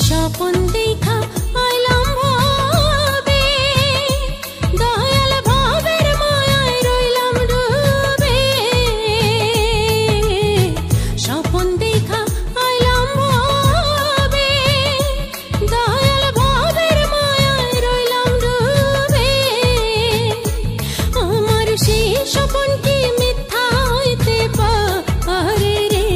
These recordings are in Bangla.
স্বপন দেখা আইলাম ভাবে, দয়াল ভাবের মায়ায় রইলাম ডুবে। স্বপন দেখা আইলাম ভাবে, দয়াল ভাবের মায়ায় রইলাম ডুবে। আমার সেই স্বপন কি মিথ্যা হইতে পারে রে,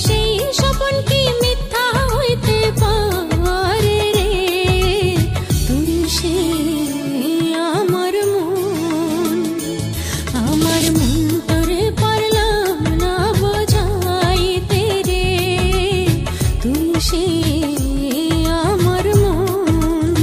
সেই স্বপন কি মিথ্যা হইতে পারে রে। তুই সে আমার মন তোরে পারলাম না বোঝাইতে রে। তুই সে আমার মন।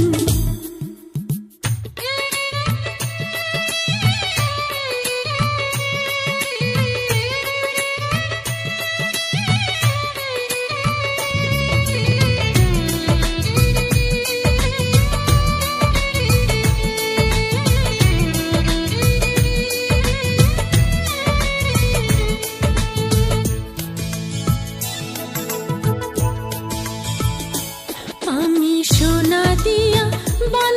আমি সোনা দিয়া বান